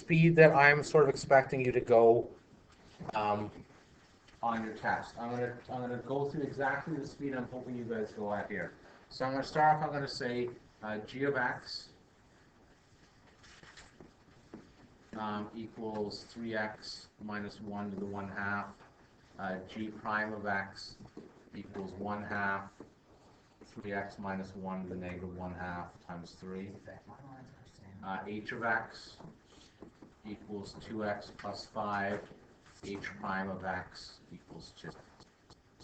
speed that I'm sort of expecting you to go on your test. I'm gonna go through exactly the speed I'm hoping you guys go at here. So I'm gonna start off. I'm gonna say g of x equals 3x minus 1 to the 1/2. G prime of x equals 1/2 3x minus 1 to the negative 1/2 times 3. H of x equals 2x plus 5. H prime of x equals 2.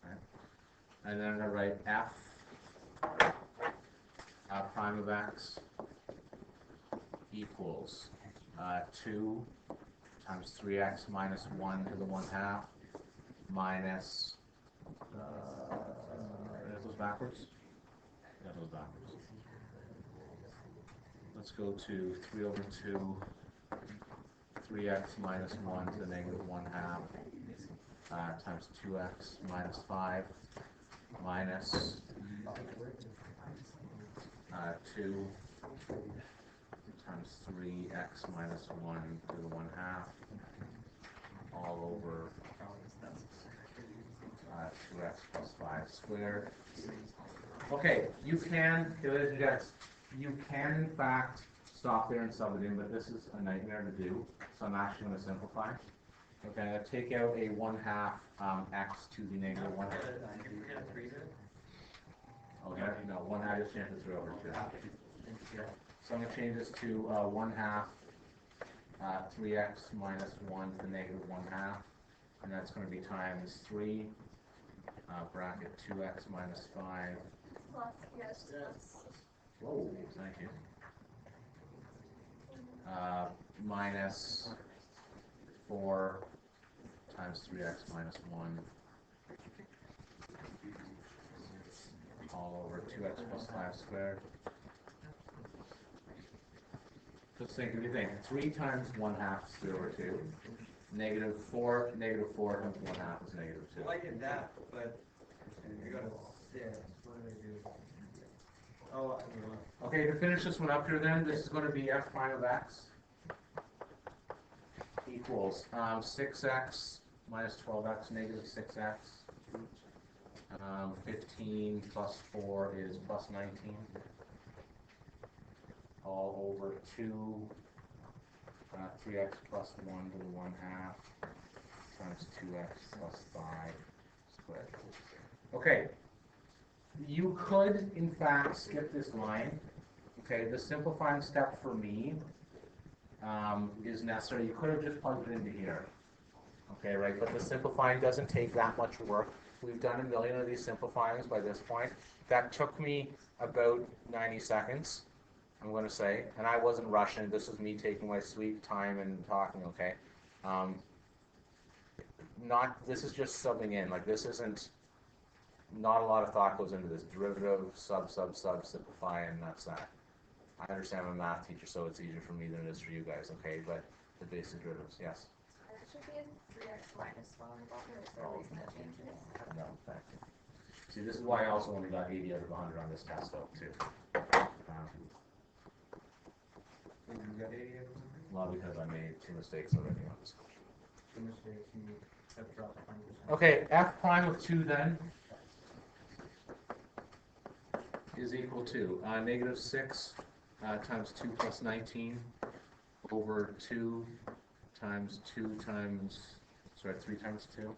Right? And then I'm going to write f prime of x equals 2 times 3x minus 1 to the 1/2 minus, that goes backwards? That goes backwards. Let's go to 3 over 2, 3x minus 1 to the negative 1/2 times 2x minus 5 minus 2 times 3x minus 1 to the 1/2 all over 2x plus 5 squared. Okay, you can, you can in fact stop there and sub it in, but this is a nightmare to do, so I'm actually going to simplify. Okay, I'm going to take out a 1/2 x to the negative 1/2. Okay, no, 1/2 just change it 3 over 2. So I'm going to change this to 1/2 3x minus 1 to the negative 1/2, and that's going to be times 3 bracket 2x minus 5. Yes. Whoa, thank you. Minus 4 times 3x minus 1 all over 2x plus 5 squared. Just think, if you think, 3 times 1/2 is 3 over 2. Negative 4 times 1/2 is negative 2. Well, I did that, but you got to 6. What did I do? Oh, I don't know. Okay, to finish this one up here then, this is going to be f prime of x equals 6x minus 12x, negative 6x. 15 plus 4 is plus 19. All over 2, 3x plus 1 to the 1/2 times 2x plus 5 squared. Okay, you could in fact skip this line. Okay, the simplifying step for me is necessary. You could have just plugged it into here. Okay, right, but the simplifying doesn't take that much work. We've done a million of these simplifyings by this point. That took me about 90 seconds. I'm going to say, and I wasn't rushing. This is me taking my sweet time and talking. Okay, this is just subbing in. Like this isn't. Not a lot of thought goes into this. Derivative, sub, simplify, and that's that. I understand I'm a math teacher, so it's easier for me than it is for you guys. Okay, but the basic derivatives, yes. There should be a 3x minus 1 on the bottom. Is there a reason to change it? No, thank you. See, this is why I also only got 80 out of 100 on this test, though, too. You got 80 of them? Well, because I made 2 mistakes already on this question. 2 mistakes, you have dropped 20%. Okay, f prime of 2 then is equal to negative 6 times 2 plus 19 over 2 times 2 times, sorry, 3 times 2.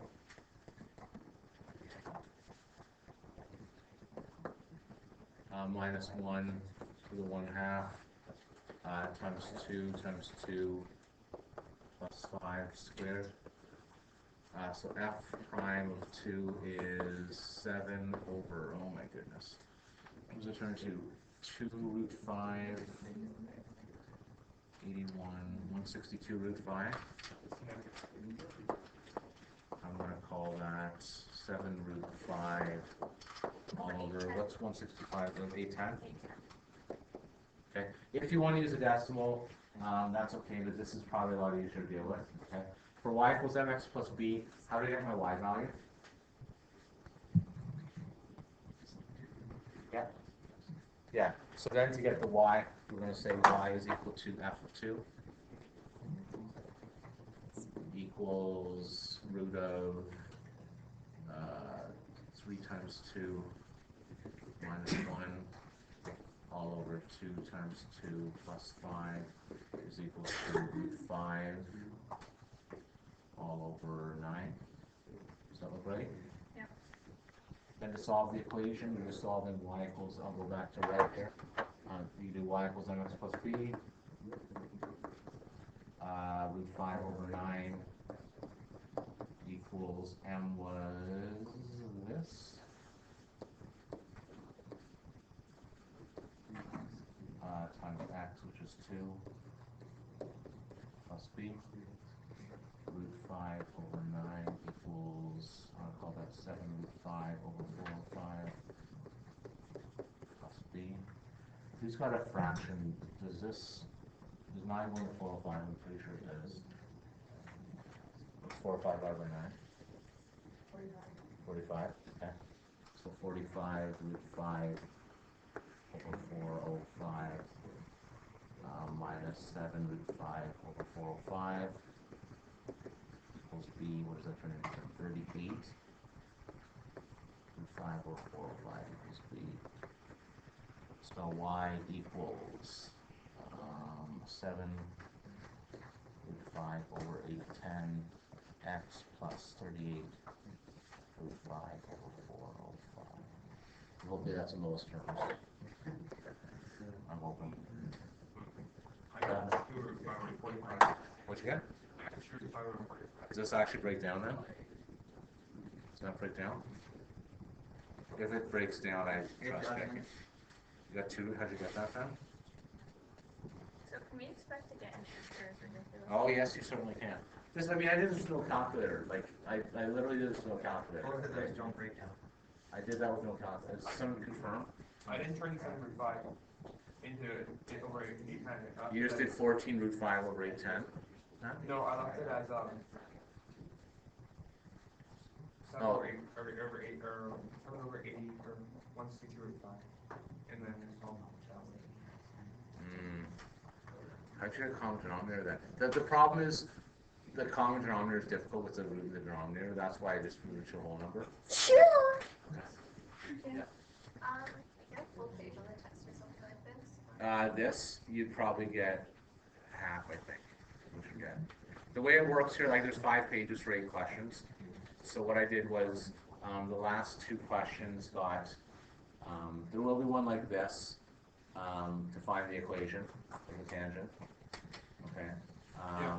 Minus 1 to the 1/2 times 2 plus 5 squared. So f prime of 2 is 7 over, oh my goodness. What does it turn to? 2 root 5, 81, 162 root 5. I'm going to call that 7 root 5 all over, what's 165, 810? Okay, if you want to use a decimal, that's okay, but this is probably a lot easier to deal with. Okay, for y equals mx plus b, how do I get my y value? Yeah, so then to get the y, we're going to say y is equal to f of 2. equals root of 3 times 2 minus 1 all over 2 times 2 plus 5 is equal to root 5 all over 9. Does that look right? Yep. Then to solve the equation, you're solving y equals, I'll go back to right here. You do y equals mx plus b. Root 5 over 9 equals m was this. Times x, which is 2, plus b. Root 5 over 9 equals, I'll call that 7 root 5 over 4 5 plus b. If it's got a fraction, does 9 go into 4 or 5? I'm pretty sure it does. 4 or 5 over 9? 45. Okay. So 45 root 5 over 405 minus 7 root 5 over 405 equals b. What does that turn into? 38 root 5 over 405 equals b. So y equals 7 root 5 over 810 x plus 38 root 5 over 405. Hopefully that's in lowest terms. I'm hoping. What you got? Does this actually break down then? Does that break down? If it breaks down, I trust checking. You got 2. How'd you get that then? So can we expect to get an answer as ridiculous? Oh yes, you certainly can. This, I mean, I did this with no calculator. Like, I literally did this with no calculator. Both of those don't break down. I did that with no calculator. Does someone confirm? I didn't turn 7 root 5 into it over 810. You just did 14 root 5 over 810? Huh? No, I left it as 7 Oh. over 8 over 8 or 7 over 80 or 160 root 5, and then it's all that way. How'd you get a common denominator then? The problem is the common denominator is difficult with the root of the denominator. That's why I just moved to a whole number. Sure. Yeah. Get a full page on the test or something like this. This, you'd probably get half, I think. What you get. The way it works here, like there's 5 pages for 8 questions. So what I did was the last 2 questions got, there will be one like this to find the equation of the tangent. Okay. Yeah.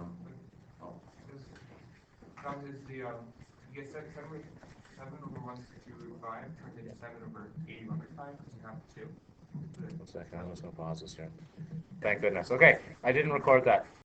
Oh. That is the, you get 7 over 160 root 5 turns into 7 over 80 root 5 because you have 2. 1 second, I'm just going to pause this here. Thank goodness. Okay, I didn't record that.